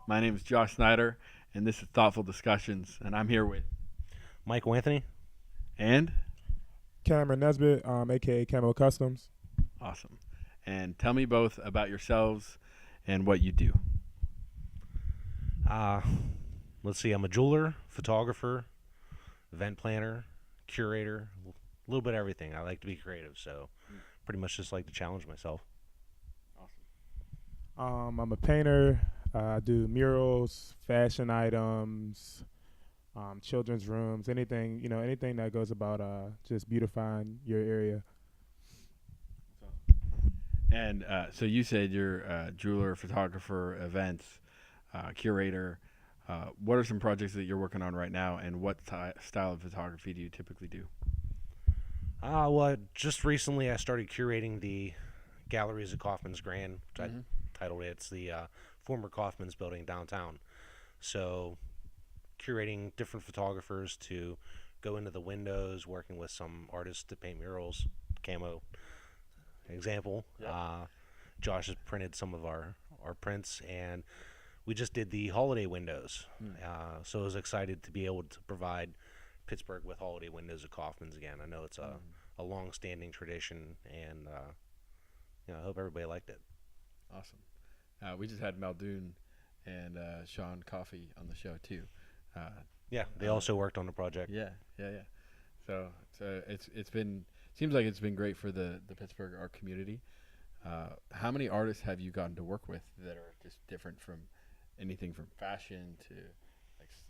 My name is Josh Snyder, and this is Thoughtful Discussions, and I'm here with Michael Anthony. and Cameron Nesbitt, aka Camo Customs. awesome. And tell me both about yourselves and what you do. Uh, let's see, I'm a jeweler, photographer, event planner, curator, a little bit of everything. I like to be creative, so pretty much just like to challenge myself. I'm a painter. I do murals, fashion items, children's rooms, anything that goes about just beautifying your area. And so you said you're a jeweler, photographer, events, curator. What are some projects that you're working on right now, and what style of photography do you typically do? Just recently I started curating the galleries at Kaufman's Grand, which Mm-hmm. I titled it. It's the former Kaufman's building downtown. So curating different photographers to go into the windows, working with some artists to paint murals. Camo example. Yeah. Josh has printed some of our prints, and we just did the holiday windows. So I was excited to be able to provide Pittsburgh with holiday windows at Kaufman's again. I know it's a long-standing tradition, and I hope everybody liked it. Awesome. We just had Maldoon and Sean Coffey on the show too. Yeah, they also worked on the project. Yeah. So it's been seems like it's been great for the Pittsburgh art community. How many artists have you gotten to work with that are just different from anything from fashion to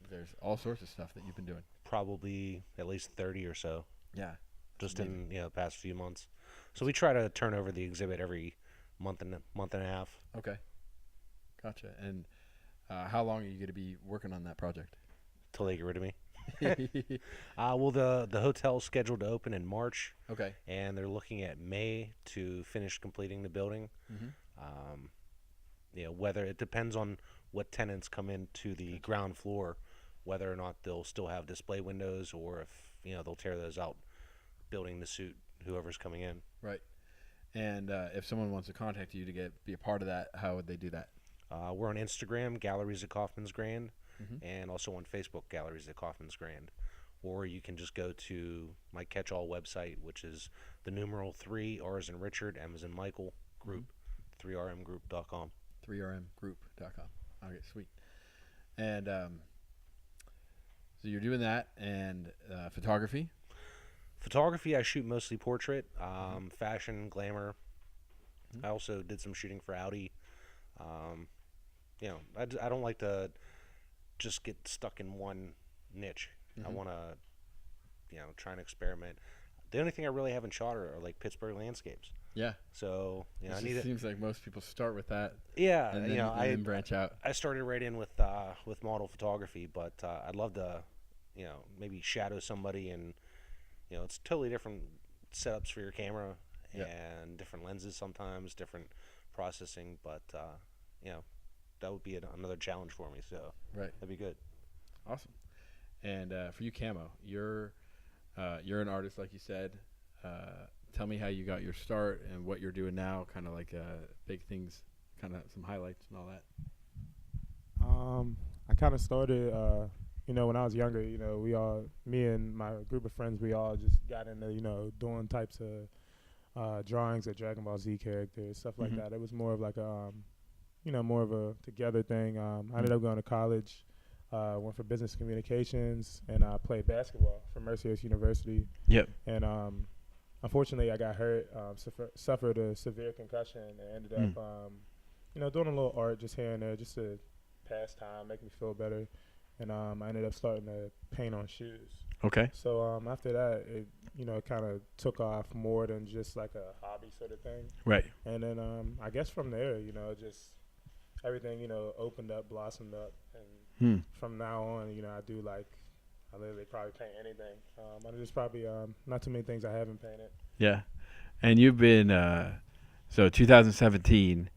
there's all sorts of stuff that you've been doing. Probably at least 30 or so, Yeah. just in the past few months. So we try to turn over the exhibit every month and a half. Okay. Gotcha. And how long are you going to be working on that project? Till they get rid of me. The hotel's scheduled to open in March, Okay. and they're looking at May to finish completing the building. Mm-hmm. Whether it depends on what tenants come into the ground floor, whether or not they'll still have display windows, or if they'll tear those out, building to suit whoever's coming in. Right. And if someone wants to contact you to be a part of that, how would they do that? We're on Instagram, Galleries at Kaufman's Grand, Mm-hmm. and also on Facebook, Galleries at Kaufman's Grand. Or you can just go to my catch-all website, which is the numeral 3 R's in Richard, M as in Michael, group, 3rmgroup.com. 3rmgroup.com. Okay, sweet. And so you're doing that, and photography. Photography, I shoot mostly portrait, fashion, glamour. I also did some shooting for Audi. I don't like to just get stuck in one niche. I want to, try and experiment. The only thing I really haven't shot are like Pittsburgh landscapes. Yeah. So I It need it. seems like most people start with that. Yeah, And then, and then branch out. I started right in with model photography, but I'd love to, maybe shadow somebody, and it's totally different setups for your camera and different lenses sometimes, different processing, but that would be another challenge for me. So Right. that'd be good. Awesome. And for you, Camo, you're an artist, like you said. Tell me how you got your start and what you're doing now, kind of like big things, kind of some highlights and all that. I kind of started, when I was younger. Me and my group of friends, we all just got into, doing types of drawings of Dragon Ball Z characters, stuff like that. It was more of like more of a together thing. I ended up going to college. Went for business communications, and I played basketball for Mercyhurst University. Yep. And unfortunately, I got hurt, suffered a severe concussion, and ended up, doing a little art just here and there, just to pass time, make me feel better. And I ended up starting to paint on shoes. Okay. So after that, it kind of took off more than just like a hobby sort of thing. Right. And then I guess from there, just everything, opened up, blossomed up, and from now on, I literally probably paint anything. There's probably not too many things I haven't painted. Yeah. And you've been, so 2017,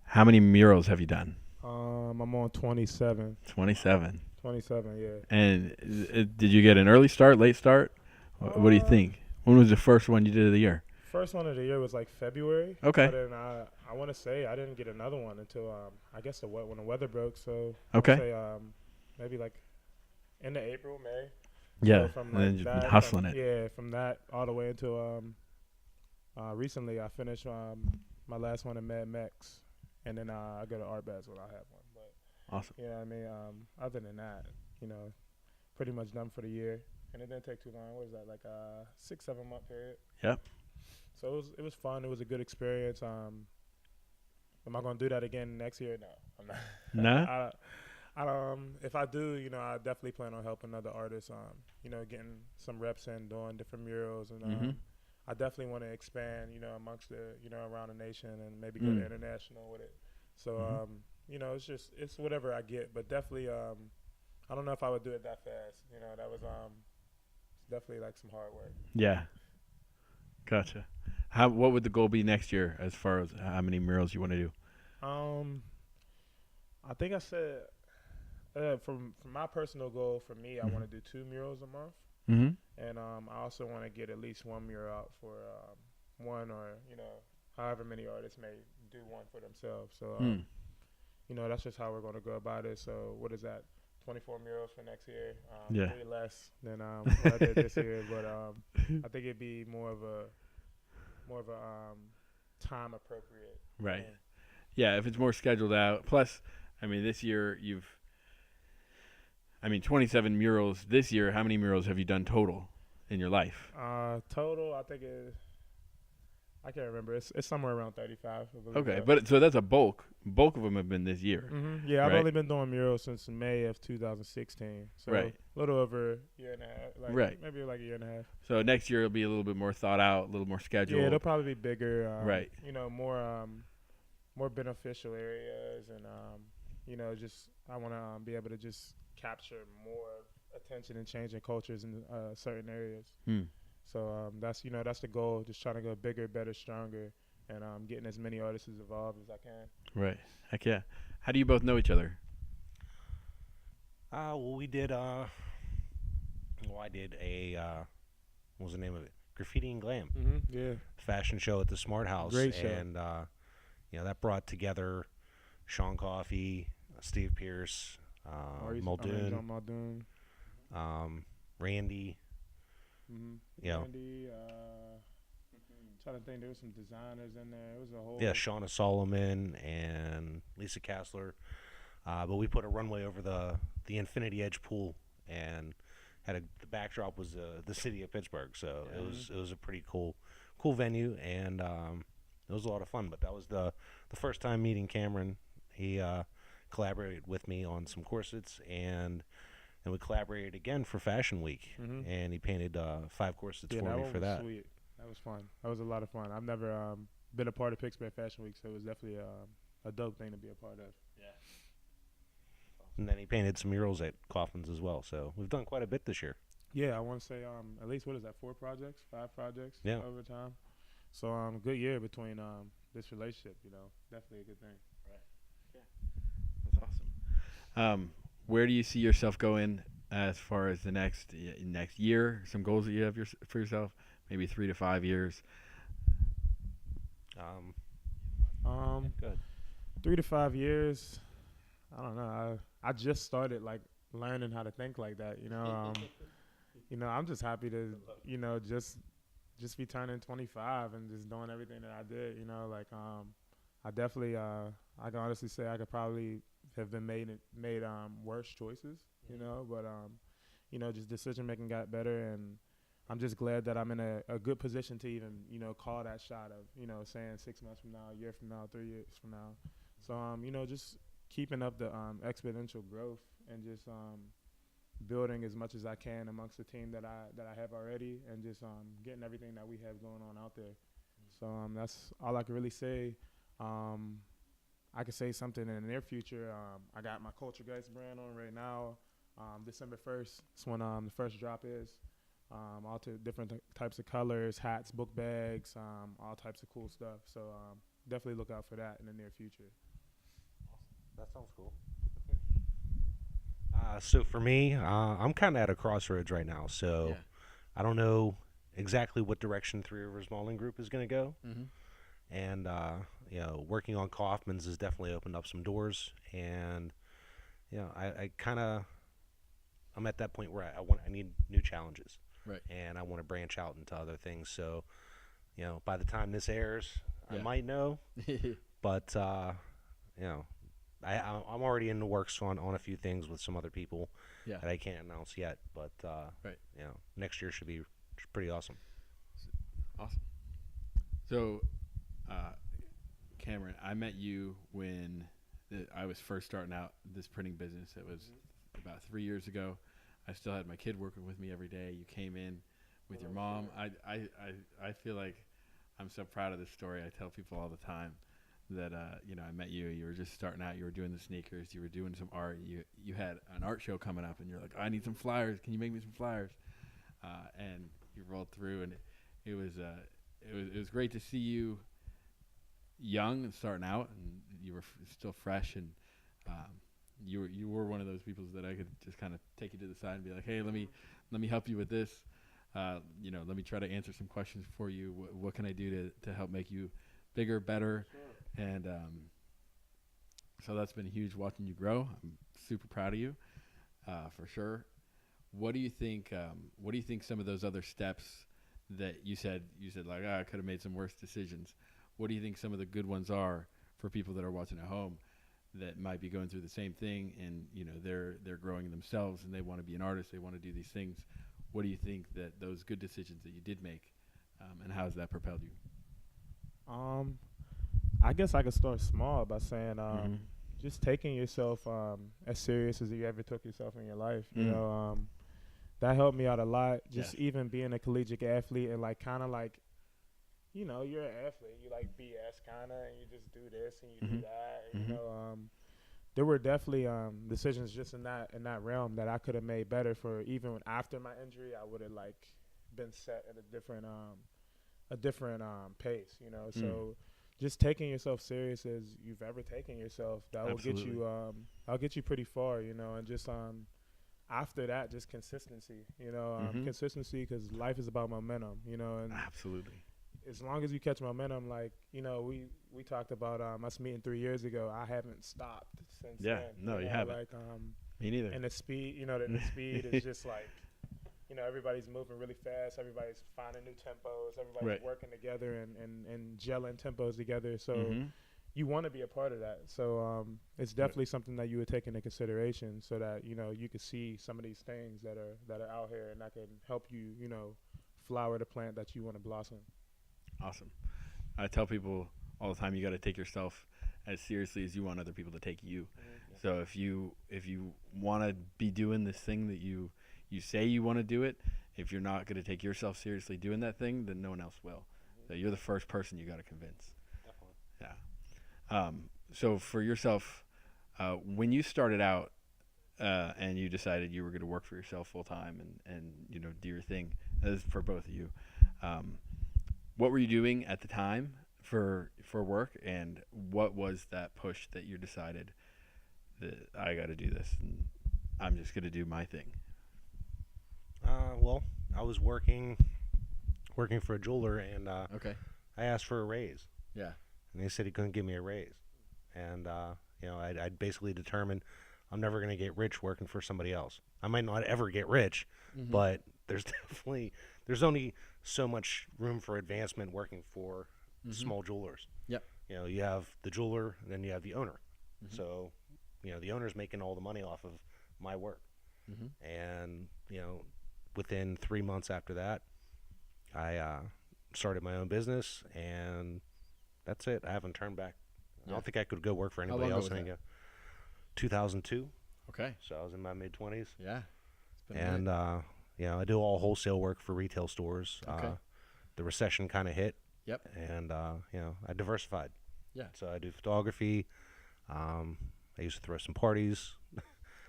how many murals have you done? I'm on 27. 27. 27, yeah. And did you get an early start, late start? What do you think? When was the first one you did of the year? First one of the year was like February. Okay. But then I want to say I didn't get another one until I guess when the weather broke. So Okay. I would say maybe like end of April, May. Yeah. So from And like then you've been that, hustling it. Yeah, from that all the way until recently I finished my last one in Mad Max, and then I go to Art Basel when I have one. But Awesome. you know what I mean. Other than that, you know, pretty much done for the year, and it didn't take too long. What was that, like a 6-7 month period? Yep. So it was fun. It was a good experience. Am I gonna do that again next year? No, I'm not. Nah? If I do, you know, I definitely plan on helping other artists. You know, getting some reps in, doing different murals, and I definitely want to expand, you know, amongst the, you know, around the nation, and maybe go to international with it. So, you know, it's whatever I get, but definitely, I don't know if I would do it that fast. You know, that was it's definitely like some hard work. Yeah. Gotcha. What would the goal be next year as far as how many murals you want to do? I think I said from my personal goal, for me, I want to do 2 murals a month. And I also want to get at least 1 mural out for one, or, you know, however many artists may do one for themselves. So, you know, that's just how we're going to go about it. So what is that? 24 murals for next year. Yeah. Way less than what I did this year, but I think it'd be more of a time appropriate. Right. Yeah, if it's more scheduled out. Plus, I mean, this year 27 murals this year. How many murals have you done total in your life? Total, I think I can't remember. It's somewhere around 35. Okay, but so that's a bulk. Bulk of them have been this year. Yeah, I've right? only been doing murals since May of 2016. So right. a little over a year and a half. Right. Maybe like a year and a half. So next year it'll be a little bit more thought out, a little more scheduled. Yeah, it'll probably be bigger. Right. You know, more beneficial areas, and you know, just I want to be able to just capture more attention and changing cultures in certain areas. So that's the goal. Just trying to go bigger, better, stronger, and getting as many artists involved as I can. Right. Heck yeah. How do you both know each other? Well, we did. I did a. What was the name of it? Graffiti and Glam. Yeah. Fashion show at the Smart House. Great show. And you know, that brought together Sean Coffey, Steve Pierce, Muldoon, Randy. You know, Randy, trying to think, there was some designers in there. It was a whole. Yeah, Shauna Solomon and Lisa Kassler. But we put a runway over the Infinity Edge pool, and the backdrop was the city of Pittsburgh. So it was a pretty cool venue, and it was a lot of fun. But that was the first time meeting Cameron. He collaborated with me on some corsets, and we collaborated again for Fashion Week, and he painted 5 corsets for me for that. Sweet. That was fun. That was a lot of fun. I've never been a part of Pittsburgh Fashion Week, so it was definitely a dope thing to be a part of. Yeah. And then he painted some murals at Customz as well. So we've done quite a bit this year. Yeah, I want to say at least, what is that, 5 projects over time. So good year between this relationship, you know, definitely a good thing. Right. Yeah. That's awesome. Where do you see yourself going as far as the next year? Some goals that you have for yourself, maybe 3 to 5 years. Good. 3 to 5 years. I don't know. I just started like learning how to think like that. You know, you know, I'm just happy to, you know, just be turning 25 and just doing everything that I did. You know, like I definitely I can honestly say I could probably have been made worse choices. You know, but you know, just decision making got better, and I'm just glad that I'm in a good position to even, you know, call that shot of, you know, saying 6 months from now, a year from now, 3 years from now. So you know, just keeping up the exponential growth, and just building as much as I can amongst the team that I have already, and just getting everything that we have going on out there. So that's all I can really say. I could say something in the near future. I got my Culture Geist brand on right now. December 1st, that's when the first drop is. All different types of colors, hats, book bags, all types of cool stuff. So definitely look out for that in the near future. That sounds cool. So for me, I'm kind of at a crossroads right now. So I don't know exactly what direction Three Rivers Modeling Group is going to go. Mm-hmm. And working on Kaufman's has definitely opened up some doors. And I kind of I'm at that point where I need new challenges, Right. and I want to branch out into other things. So by the time this airs, I Yeah. might know, but I'm already in the works on a few things with some other people Yeah. that I can't announce yet. But Right. next year should be pretty awesome. Awesome. So, Cameron, I met you when I was first starting out this printing business. It was about 3 years ago. I still had my kid working with me every day. You came in with your mom. I feel like I'm so proud of this story. I tell people all the time that I met you. You were just starting out. You were doing the sneakers. You were doing some art. You had an art show coming up, and you're like, I need some flyers. Can you make me some flyers? And you rolled through, and it was great to see you young and starting out, and you were still fresh, and you were one of those people that I could just kind of take you to the side and be like, hey, let me help you with this. Let me try to answer some questions for you. What can I do to help make you bigger, better? Sure. And so that's been huge watching you grow. I'm super proud of you, for sure. What do you think? What do you think some of those other steps that you said like, I could have made some worse decisions? What do you think some of the good ones are for people that are watching at home that might be going through the same thing, and they're growing themselves and they want to be an artist, they want to do these things? What do you think that those good decisions that you did make, and how has that propelled you? I guess I could start small by saying just taking yourself as serious as you ever took yourself in your life. That helped me out a lot. Just even being a collegiate athlete and like kind of like, you're an athlete. You like BS kind of, and you just do this and you do that. And, there were definitely decisions just in that realm that I could have made better for. Even after my injury, I would have like been set at a different pace. So just taking yourself serious as you've ever taken yourself, that will get you. I'll get you pretty far. And just after that, just consistency. Consistency, because life is about momentum. And Absolutely. as long as you catch momentum, like, we talked about us meeting 3 years ago. I haven't stopped since then. No, you haven't. Like, me neither. and the speed, the speed is just like, everybody's moving really fast. Everybody's finding new tempos. Everybody's working together and gelling tempos together. So you want to be a part of that. So it's definitely something that you would take into consideration, so that you could see some of these things that are out here, and that can help you flower the plant that you want to blossom. Awesome. I tell people all the time, you got to take yourself as seriously as you want other people to take you. So if you want to be doing this thing that you say you want to do it, if you're not going to take yourself seriously doing that thing, then no one else will. So you're the first person you got to convince. Definitely. Yeah. So for yourself, when you started out and you decided you were going to work for yourself full time and do your thing, this is for both of you. What were you doing at the time for work, and what was that push that you decided that I got to do this and I'm just going to do my thing? Well, I was working for a jeweler, and Okay. I asked for a raise. Yeah. And they said he couldn't give me a raise. And I'd basically determined I'm never going to get rich working for somebody else. I might not ever get rich, but there's only so much room for advancement working for small jewelers. Yep. You have the jeweler, and then you have the owner. So, the owner's making all the money off of my work. And, within 3 months after that, I started my own business, and that's it. I haven't turned back. I don't think I could go work for anybody else. 2002. Okay. So I was in my mid-20s. Yeah. And, I do all wholesale work for retail stores. Okay. The recession kind of hit. Yep. And, I diversified. Yeah. So I do photography. I used to throw some parties.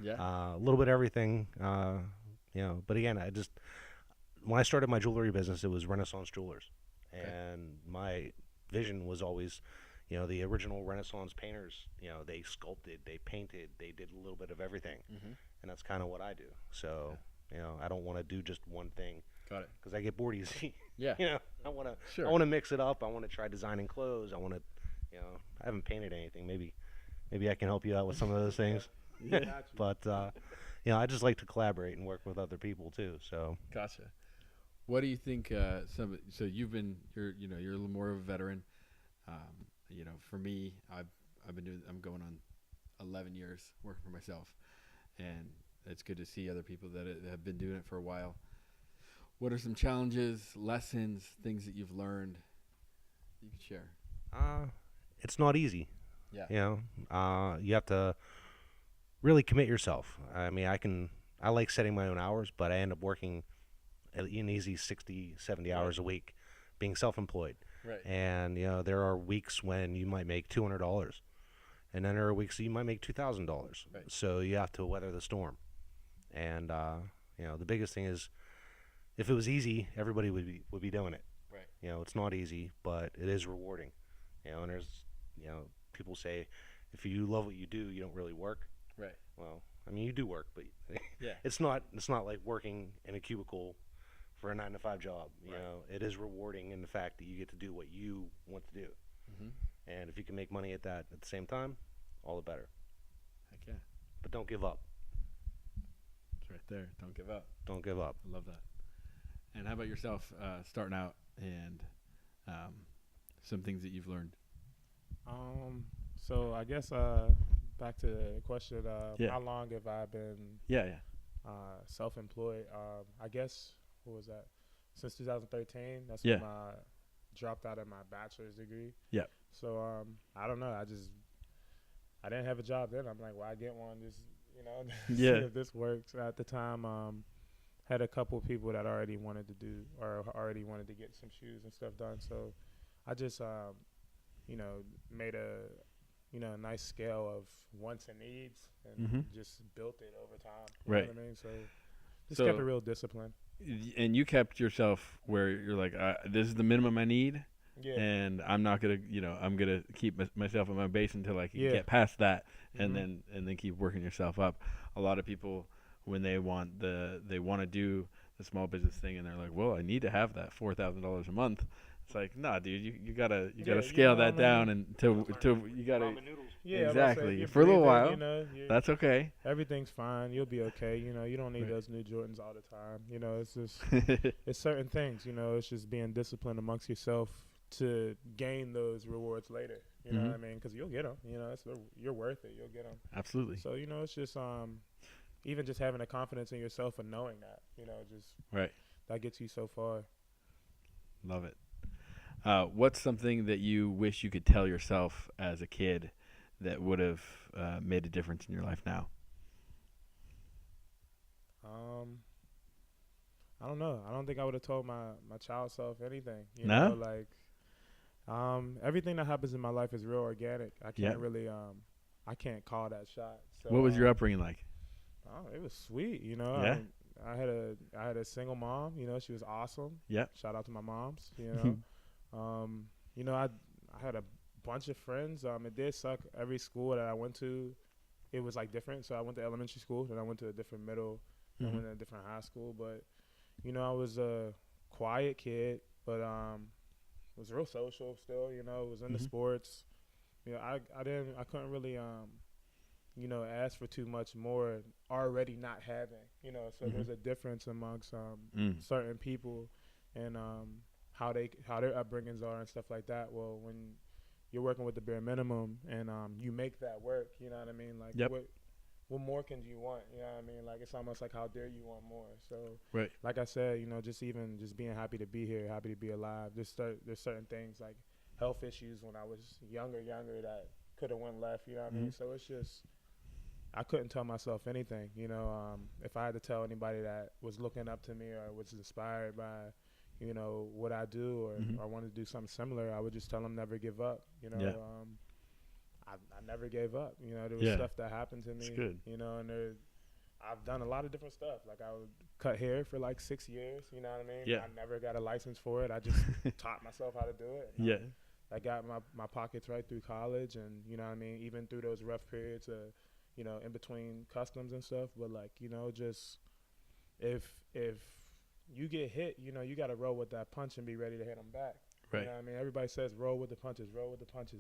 Yeah. A little bit of everything. But again, when I started my jewelry business, it was Renaissance Jewelers. Okay. And my vision was always, the original Renaissance painters, they sculpted, they painted, they did a little bit of everything. And that's kind of what I do. So, I don't want to do just one thing. Got it. because I get bored easy. Yeah. You know, I want to Sure. I want to mix it up. I want to try designing clothes. I want to, I haven't painted anything. Maybe I can help you out with some of those things. Yeah. But I just like to collaborate and work with other people too. So Gotcha. What do you think? So you're a little more of a veteran. For me, I'm going on 11 years working for myself, and it's good to see other people that have been doing it for a while. What are some challenges, lessons, things that you've learned you can share? it's not easy. Yeah. You have to really commit yourself. I mean, I like setting my own hours, but I end up working an easy 60, 70 hours a week being self-employed. Right. And, there are weeks when you might make $200, and then there are weeks that you might make $2,000. Right. So you have to weather the storm. And, the biggest thing is, if it was easy, everybody would be doing it. Right. It's not easy, but it is rewarding. And there's, people say, if you love what you do, you don't really work. Right. Well, I mean, you do work, but Yeah. it's not like working in a cubicle for a 9-to-5 job. Right. It is rewarding in the fact that you get to do what you want to do. Mm-hmm. And if you can make money at that at the same time, all the better. Heck yeah. But don't give up. It's right there. Don't give up. Don't give up. I love that. And how about yourself, starting out and some things that you've learned? So I guess back to the question, Yeah. how long have I been Yeah. self-employed? I guess, what was that? Since 2013. That's Yeah. when I dropped out of my bachelor's degree. Yeah. So I don't know. I didn't have a job then. I'm like, well, I get one. Just see Yeah. if this works. At the time, had a couple people that already wanted to do or already wanted to get some shoes and stuff done. So I just made a nice scale of wants and needs and just built it over time. You Right. know what I mean? So just So- kept it real disciplined. And you kept yourself where you're like, this is the minimum I need, Yeah. and I'm not gonna, I'm gonna keep myself at my base until I can Yeah. get past that, and Mhm. then keep working yourself up. A lot of people, when they want to do the small business thing, and they're like, well, I need to have that $4,000 a month. It's like, nah, dude, you gotta scale that down until you gotta Ramen noodles. Yeah, I was exactly. gonna say, you're For a little breathing, while. you're- That's okay. everything's fine. You'll be okay. You don't need Right. those new Jordans all the time. It's just it's certain things. It's just being disciplined amongst yourself to gain those rewards later. You know what I mean? Because you'll get them. You're worth it. You'll get them. Absolutely. So it's just even just having a confidence in yourself and knowing that. Just Right. that gets you so far. Love it. What's something that you wish you could tell yourself as a kid that would have made a difference in your life now? I don't know. I don't think I would have told my child self anything. No? Everything that happens in my life is real organic. I can't Yeah. really I can't call that shot. So, What was your upbringing like? Oh, it was sweet. Yeah? I had a single mom. She was awesome. Yeah. Shout out to my moms. I had a bunch of friends. It did suck. Every school that I went to, it was like different. So I went to elementary school, then I went to a different middle, and went to a different high school. But I was a quiet kid, but was real social still. Was into sports. I couldn't really ask for too much more already not having. So there's a difference amongst certain people and how their upbringings are and stuff like that. Well, when you're working with the bare minimum and you make that work, you know what I mean? Like, Yep. what more can you want? You know what I mean? Like, it's almost like, how dare you want more? So, Right. like I said, just being happy to be here, happy to be alive. There's certain things like health issues when I was younger that could have went left, you know what I mean? So it's just, I couldn't tell myself anything, if I had to tell anybody that was looking up to me or was inspired by, what I do or I wanted to do something similar, I would just tell them never give up, Yeah. I never gave up, there was Yeah. stuff that happened to me, It's good. and I've done a lot of different stuff. Like I would cut hair for like 6 years, you know what I mean? Yeah. I never got a license for it. I just taught myself how to do it. Yeah. I got my pockets right through college and, you know what I mean, even through those rough periods, in between Customz and stuff. But like, just if you get hit, you know, you got to roll with that punch and be ready to hit them back. Right. You know what I mean? Everybody says roll with the punches,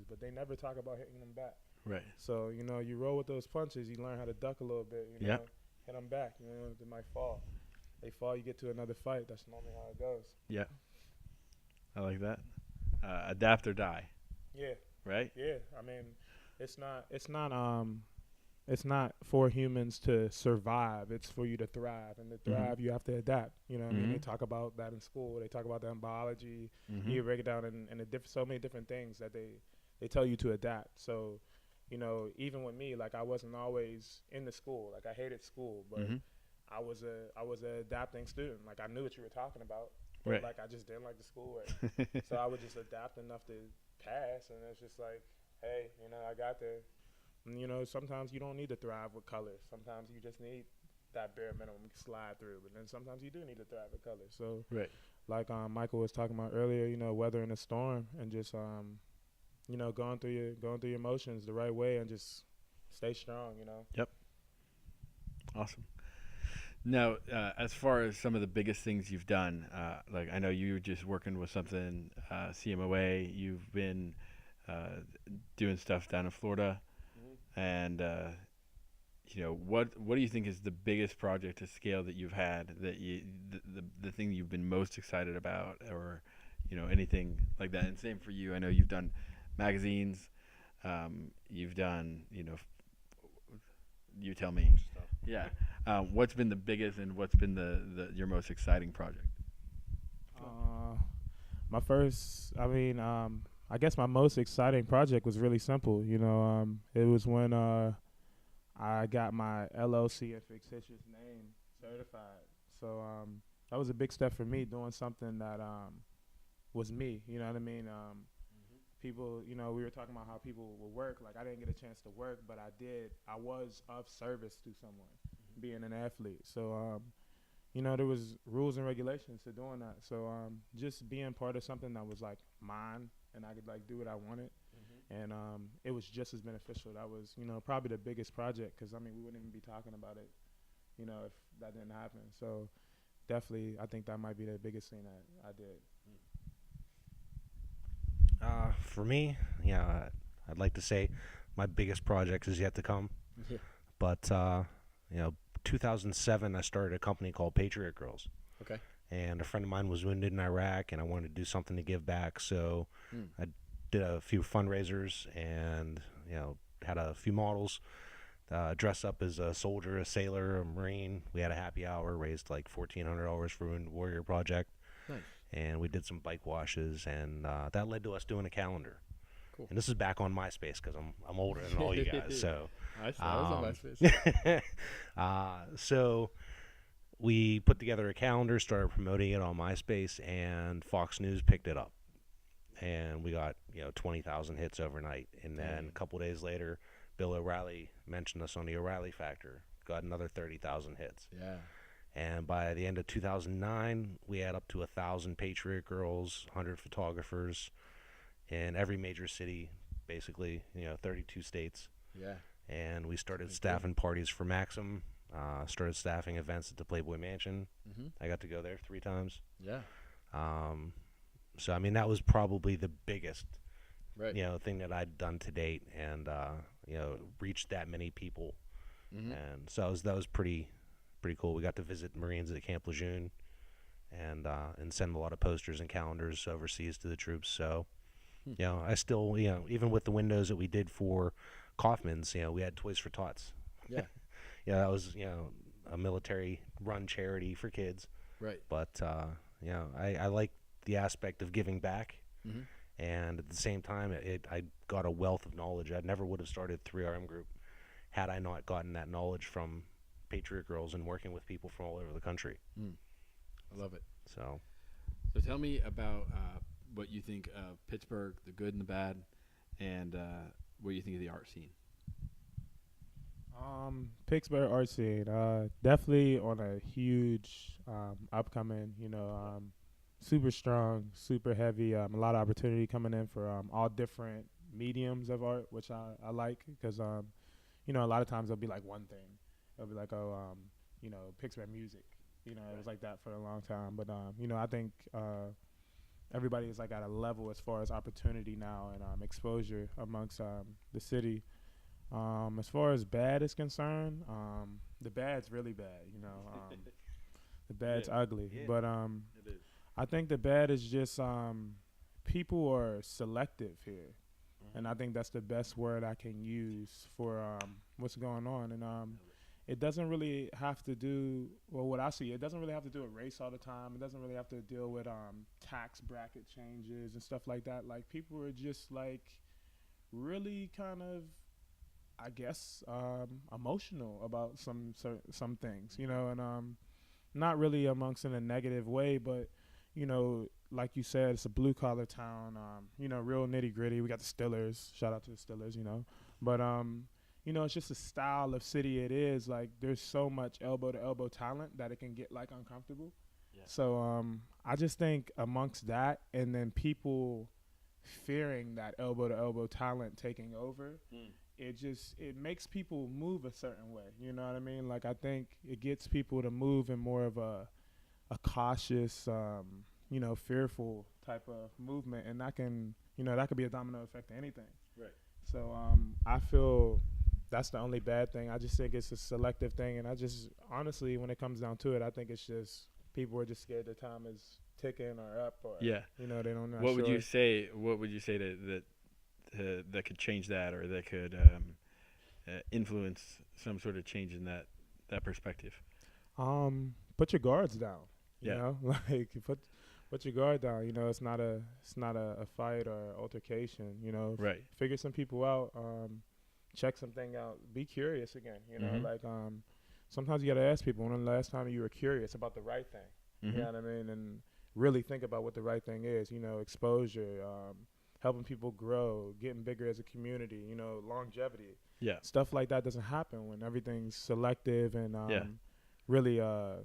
but they never talk about hitting them back. Right. So, you know, you roll with those punches, you learn how to duck a little bit, you know, Yep. hit them back, you know, they might fall. They fall, you get to another fight. That's normally how it goes. Yeah. I like that. Adapt or die. Yeah. Right. Yeah. I mean, it's not for humans to survive. It's for you to thrive. And to thrive, you have to adapt. You know what I mean? They talk about that in school. They talk about that in biology. You break it down in so many different things that they tell you to adapt. So, you know, even with me, like I wasn't always in the school. Like I hated school, but I was a adapting student. Like I knew what you were talking about, but Right. like I just didn't like the schoolwork. So I would just adapt enough to pass, and it's just like, hey, you know, I got there. And, you know, sometimes you don't need to thrive with colors. Sometimes you just need that bare minimum to slide through. But then sometimes you do need to thrive with colors. So, Right. like Michael was talking about earlier, you know, weathering a storm and just you know, going through your emotions the right way and just stay strong. You know. Yep. Awesome. Now, as far as some of the biggest things you've done, like I know you were just working with something, CMOA. You've been doing stuff down in Florida, and you know, what do you think is the biggest project to scale that you've had, that the thing you've been most excited about, or you know, anything like that? And same for you. I know you've done magazines, you've done, you know, you tell me. Yeah. What's been the biggest and what's been your most exciting project? My first, I guess my most exciting project was really simple. You know, it was when I got my LLC and fictitious name certified. So that was a big step for me, doing something that was me. You know what I mean? People, you know, we were talking about how people will work. Like I didn't get a chance to work, but I did. I was of service to someone, being an athlete. So, you know, there was rules and regulations to doing that. So just being part of something that was like mine and I could like do what I wanted. And it was just as beneficial. That was, you know, probably the biggest project, because, I mean, we wouldn't even be talking about it, you know, if that didn't happen. So definitely I think that might be the biggest thing that I did. For me, yeah, I'd like to say my biggest project is yet to come. But, you know, 2007, I started a company called Patriot Girls. Okay. And a friend of mine was wounded in Iraq, and I wanted to do something to give back. So I did a few fundraisers and, you know, had a few models dress up as a soldier, a sailor, a Marine. We had a happy hour, raised like $1,400 for Wounded Warrior Project. Nice. And we did some bike washes, and that led to us doing a calendar. Cool. And this is back on MySpace, because I'm older than all you guys. So I was on MySpace. so we put together a calendar, started promoting it on MySpace, and Fox News picked it up. And we got, you know, 20,000 hits overnight. And then a couple days later, Bill O'Reilly mentioned us on the O'Reilly Factor, got another 30,000 hits. Yeah. And by the end of 2009, we had up to 1,000 Patriot Girls, 100 photographers in every major city, basically, you know, 32 states. Yeah. And we started staffing parties for Maxim, started staffing events at the Playboy Mansion. I got to go there 3 times. Yeah. So, I mean, that was probably the biggest, Right. you know, thing that I'd done to date, and, you know, reached that many people. And so that was pretty cool. We got to visit Marines at Camp Lejeune and send a lot of posters and calendars overseas to the troops. So, you know, I still, you know, even with the windows that we did for Kaufman's, you know, we had Toys for Tots. Yeah. Yeah, that was, you know, a military run charity for kids. Right. But, you know, I like the aspect of giving back. And at the same time, I got a wealth of knowledge. I never would have started 3RM Group had I not gotten that knowledge from Patriot Girls and working with people from all over the country. I love it. So tell me about what you think of Pittsburgh, the good and the bad, and what you think of the art scene. Pittsburgh art scene, definitely on a huge upcoming, you know, super strong, super heavy, a lot of opportunity coming in for all different mediums of art, which I like, because, you know, a lot of times it'll be like one thing. It'll be like, oh, you know, Pittsburgh music, You know, it was like that for a long time. But you know, I think everybody is like at a level as far as opportunity now and exposure amongst the city. As far as bad is concerned, the bad's really bad. You know, the bad's ugly. Yeah. But It is. I think the bad is just people are selective here, and I think that's the best word I can use for what's going on. And it doesn't really have to do, well, what I see, it doesn't really have to do with race all the time. It doesn't really have to deal with tax bracket changes and stuff like that. Like, people are just like really kind of, I guess, emotional about some things, you know, and not really amongst in a negative way, but you know, like you said, it's a blue collar town. You know, real nitty gritty. We got the Stillers. Shout out to the Stillers, you know. But you know, it's just a style of city. It is like there's so much elbow to elbow talent that it can get like uncomfortable. Yeah. So I just think amongst that, and then people fearing that elbow to elbow talent taking over, it makes people move a certain way. You know what I mean? Like, I think it gets people to move in more of a cautious, you know, fearful type of movement, and that can, you know, that could be a domino effect to anything. Right. So I feel that's the only bad thing. I just think it's a selective thing, and I just honestly, when it comes down to it, I think it's just people are just scared the time is ticking or up, or Yeah. you know, they don't know. What would you say? What would you say that could change that, or that could influence some sort of change in that perspective? Put your guards down. You Yeah. know, like put your guard down. You know, it's not a fight or altercation. You know, Right. figure some people out. Check something out. Be curious again. You know, Mhm. like sometimes you gotta ask people when the last time you were curious about the right thing. Mhm. You know what I mean? And really think about what the right thing is. You know, exposure, helping people grow, getting bigger as a community. You know, longevity. Yeah. Stuff like that doesn't happen when everything's selective and Yeah. really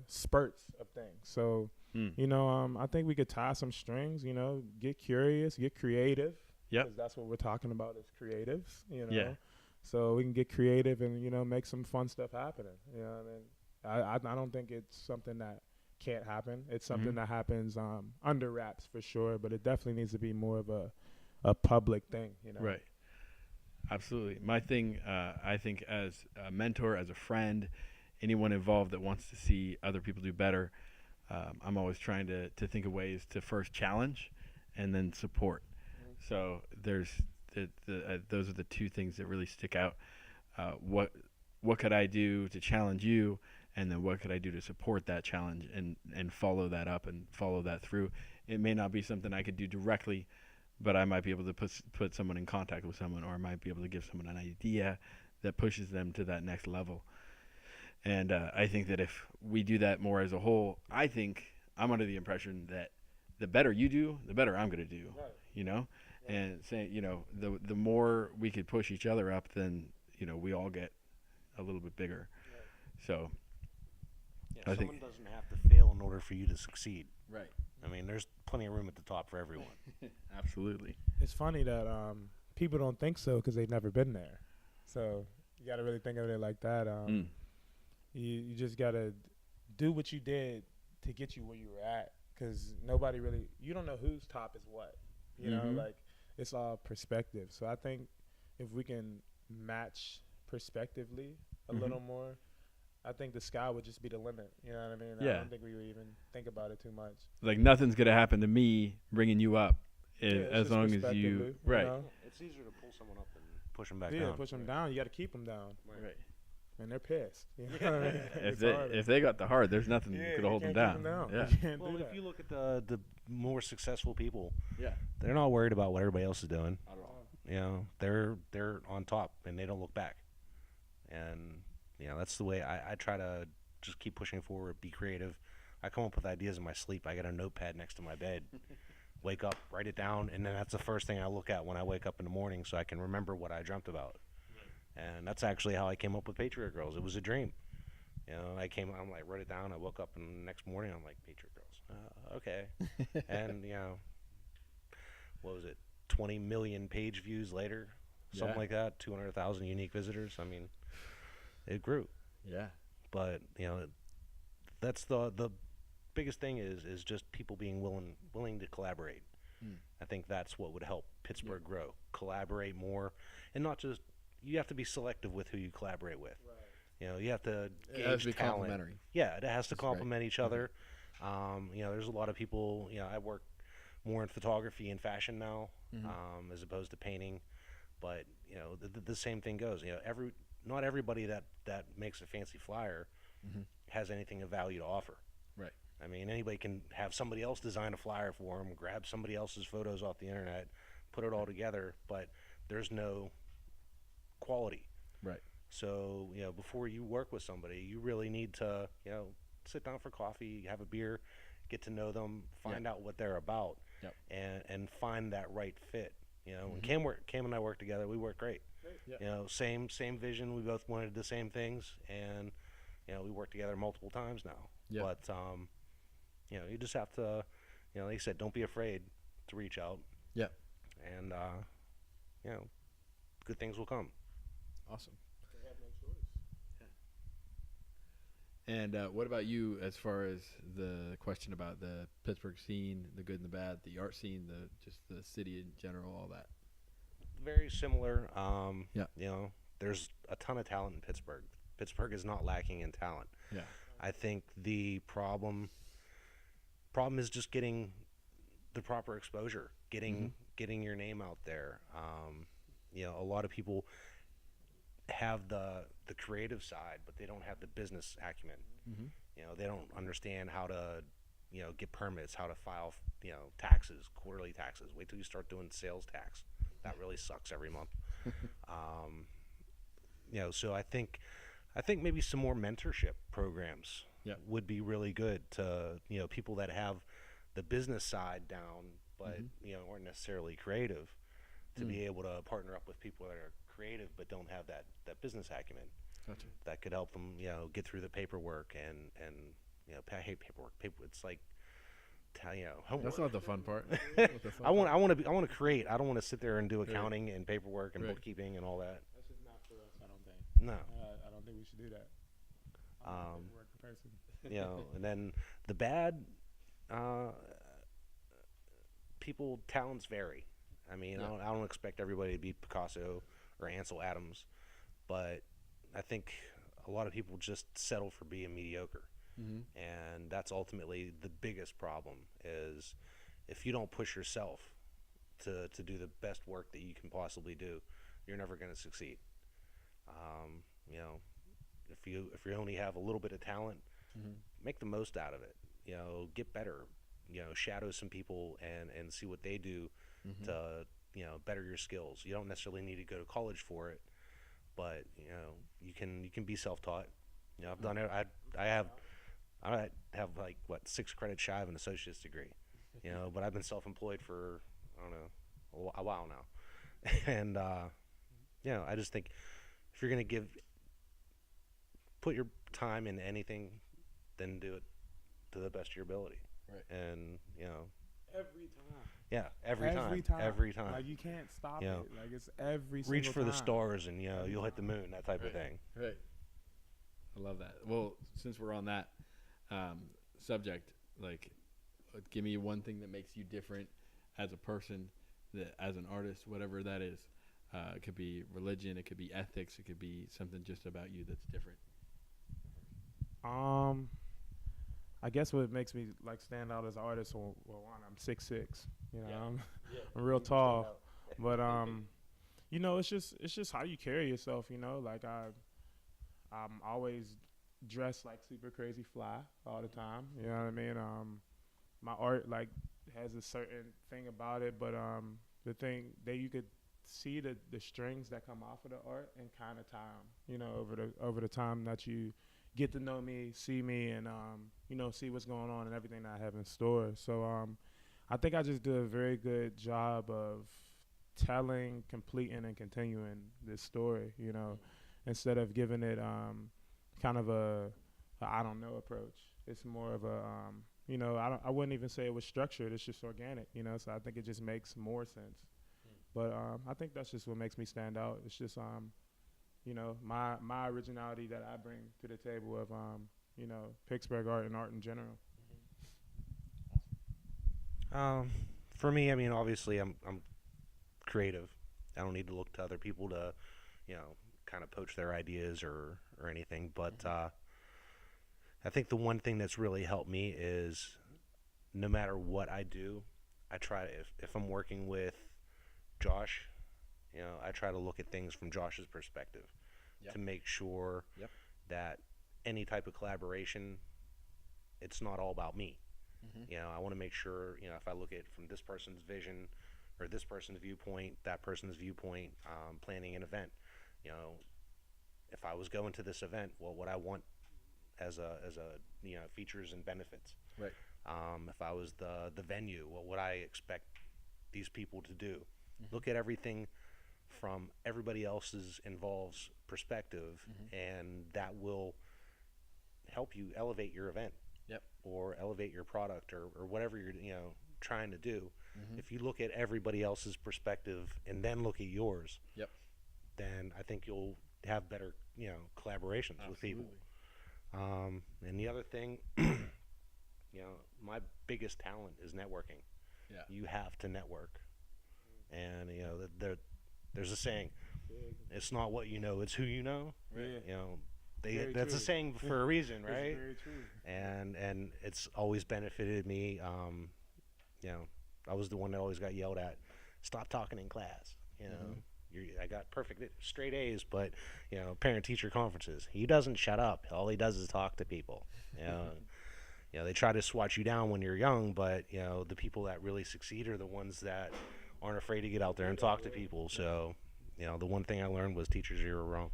spurts of things. So, Mm. you know, I think we could tie some strings, you know, get curious, get creative. Yep. 'Cause that's what we're talking about is creatives, you know. Yeah. So we can get creative and, you know, make some fun stuff happening. You know what I mean? I don't think it's something that can't happen. It's something Mhm. that happens under wraps for sure, but it definitely needs to be more of a public thing, you know. Right. Absolutely. My thing, I think, as a mentor, as a friend, anyone involved that wants to see other people do better, I'm always trying to think of ways to first challenge and then support. So there's those are the two things that really stick out. What could I do to challenge you, and then what could I do to support that challenge and follow that up and follow that through? It may not be something I could do directly, but I might be able to put someone in contact with someone, or I might be able to give someone an idea that pushes them to that next level. And I think that if we do that more as a whole, I think I'm under the impression that the better you do, the better I'm going to do, Right. you know? And saying, you know, the more we could push each other up, then, you know, we all get a little bit bigger. So Yeah, I someone think- doesn't have to fail in order for you to succeed. Right. I mean, there's plenty of room at the top for everyone. Absolutely. It's funny that people don't think so because they've never been there. So you got to really think of it like that. Mm. You just got to do what you did to get you where you were at, because nobody really, you don't know whose top is what. You know, Mhm. like, it's all perspective. So I think if we can match perspectively a Mhm. little more, I think the sky would just be the limit. You know what I mean? I Yeah. don't think we would even think about it too much. Like, nothing's going to happen to me bringing you up It's as just long as perspectively, you right. know? It's easier to pull someone up than push them back Yeah, down. push them down. You got to keep them down. Right. And they're pissed. You know what I mean? If they got the heart, there's nothing yeah, could you hold them can't keep down. 'em Yeah. You can't Well, do if that. you look at the more successful people, Yeah. they're not worried about what everybody else is doing. Not at all. You know, they're on top and they don't look back. And you know, that's the way I try to just keep pushing forward, be creative. I come up with ideas in my sleep. I got a notepad next to my bed. Wake up, write it down, and then that's the first thing I look at when I wake up in the morning, so I can remember what I dreamt about. And that's actually how I came up with Patriot Girls. It was a dream. You know, I'm like, wrote it down. I woke up, and the next morning, I'm like, Patriot Girls. Okay. And, you know, what was it, 20 million page views later? Something Yeah. like that, 200,000 unique visitors. I mean, it grew. Yeah. But, you know, that's the biggest thing is just people being willing to collaborate. Mm. I think that's what would help Yeah. Pittsburgh grow. Collaborate more, and not just you have to be selective with who you collaborate with. You know, you have to It has to be gauge talent. complimentary. Yeah, it has to That's great. complement each other. You know, there's a lot of people. You know, I work more in photography and fashion now, Mhm. as opposed to painting. But you know, the same thing goes. You know, not everybody that makes a fancy flyer Mhm. has anything of value to offer. Right. I mean, anybody can have somebody else design a flyer for them, grab somebody else's photos off the internet, put it all together, but there's no quality. Right. So, you know, before you work with somebody, you really need to, you know, sit down for coffee, have a beer, get to know them, find out what they're about, Yep. and find that right fit. You know, when Mhm. Cam and I work together, we work great. Yeah. You know, same vision. We both wanted the same things, and you know, we worked together multiple times now. Yeah. But you know, you just have to, you know, like I said, don't be afraid to reach out. Yeah. And you know, good things will come. Awesome. And what about you as far as the question about the Pittsburgh scene, the good and the bad, the art scene, just the city in general, all that? Very similar. Yeah. You know, there's a ton of talent in Pittsburgh. Pittsburgh is not lacking in talent. Yeah. I think the problem is just getting the proper exposure, getting your name out there. You know, a lot of people have the creative side, but they don't have the business acumen. Mm-hmm. You know, they don't understand how to, you know, get permits, how to file, you know, taxes, quarterly taxes. Wait till you start doing sales tax. That really sucks every month. You know, so I think maybe some more mentorship programs Yeah. would be really good to, you know, people that have the business side down, but you know, aren't necessarily creative, to be able to partner up with people that are creative but don't have that business acumen. Gotcha. That could help them, you know, get through the paperwork and you know, I hate paperwork. It's like, you know, homework. That's not the fun part. That's not the fun I want part. to create. I don't want to sit there and do Right. accounting and paperwork and Right. bookkeeping and all that. That's just not for us, I don't think. No. I don't think we should do that. I'm not a paperwork person. You know, and then the bad people talents vary. I mean, Yeah. I don't expect everybody to be Picasso or Ansel Adams, but I think a lot of people just settle for being mediocre. Mm-hmm. And that's ultimately the biggest problem, is if you don't push yourself to do the best work that you can possibly do, you're never going to succeed. You know, if you only have a little bit of talent, Mm-hmm. make the most out of it. You know, get better. You know, shadow some people and see what they do Mm-hmm. to, you know, better your skills. You don't necessarily need to go to college for it, but you know, you can be self-taught. You know, I've done it. I have like, what, 6 credits shy of an associate's degree. You know, but I've been self-employed for, I don't know, a while now. And you know, I just think if you're gonna put your time into anything, then do it to the best of your ability. Right. And you know, Every time. yeah, every time. Like, you can't stop You it. know, Like, it's every single reach for time. the stars, and you know, you'll hit the moon. That type of Right. thing. Right. I love that. Well, since we're on that subject, like, give me one thing that makes you different as a person, as an artist, whatever that is. It could be religion, it could be ethics, it could be something just about you that's different. I guess what makes me like stand out as an artist, well, one, I'm 6'6", you know, Yeah. I'm real tall, but you know, it's just how you carry yourself, you know. Like, I'm always dressed like super crazy fly all the time, you know what I mean. My art, like, has a certain thing about it, but the thing that you could see the strings that come off of the art and kind of time, you know, over the time that you get to know me, see me, and you know, see what's going on and everything that I have in store. So I think I just did a very good job of telling, completing, and continuing this story, you know, instead of giving it kind of a I don't know approach. It's more of a you know, I wouldn't even say it was structured. It's just organic, you know. So I think it just makes more sense. But I think that's just what makes me stand out. It's just you know, my originality that I bring to the table of Pittsburgh art and art in general. For me, I mean, obviously, I'm creative. I don't need to look to other people to, kind of poach their ideas or anything. But I think the one thing that's really helped me is no matter what I do, I try to, if I'm working with Josh, I try to look at things from Josh's perspective Yep. to make sure Yep. that any type of collaboration, it's not all about me. I want to make sure, if I look at it from this person's vision or this person's viewpoint, that person's viewpoint, planning an event, if I was going to this event, what would I want as a features and benefits? Right. If I was the venue, what would I expect these people to do? Look at everything from everybody else's involved's perspective, and that will help you elevate your event. Yep. Or elevate your product or whatever you're trying to do. If you look at everybody else's perspective and then look at yours, Yep. then I think you'll have better collaborations with people. And the other thing, my biggest talent is networking. Yeah. You have to network, and there's a saying, it's not what you know, it's who you know. Right. That's a saying for a reason, right? Very true. And it's always benefited me. I was the one that always got yelled at, stop talking in class. I got perfect straight A's, but parent teacher conferences, he doesn't shut up. All he does is talk to people. They try to swat you down when you're young, but the people that really succeed are the ones that aren't afraid to get out there and talk to people. So the one thing I learned was teachers, you were wrong.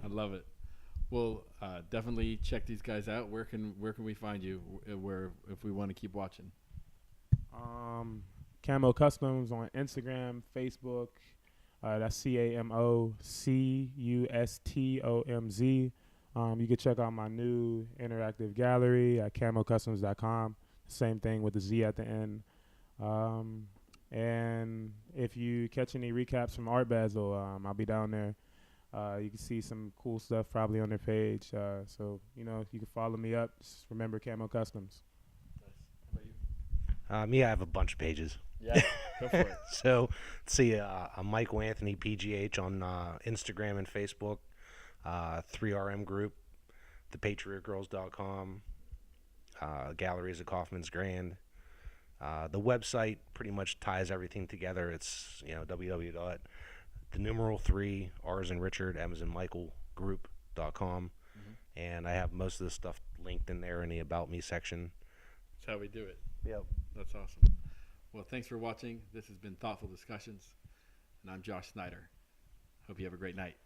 I love it. Well, definitely check these guys out. Where can we find you? Where if we want to keep watching? Camo Customz on Instagram, Facebook. That's CamoCustomz. You can check out my new interactive gallery at camocustomz.com. Same thing with the Z at the end. And if you catch any recaps from Art Basel, I'll be down there. You can see some cool stuff probably on their page. So, you can follow me up. Just remember Camo Customz. Me, I have a bunch of pages. Yeah, go for it. So, let's see, Michael Anthony PGH on Instagram and Facebook, 3RM Group, thepatriotgirls.com, galleries at Kaufman's Grand. The website pretty much ties everything together. It's, www.3 R's and Richard, M's and Michael group.com. And I have most of the stuff linked in there in the About Me section. That's how we do it. Yep. That's awesome. Well, thanks for watching. This has been Thoughtful Discussions, and I'm Josh Snyder. Hope you have a great night.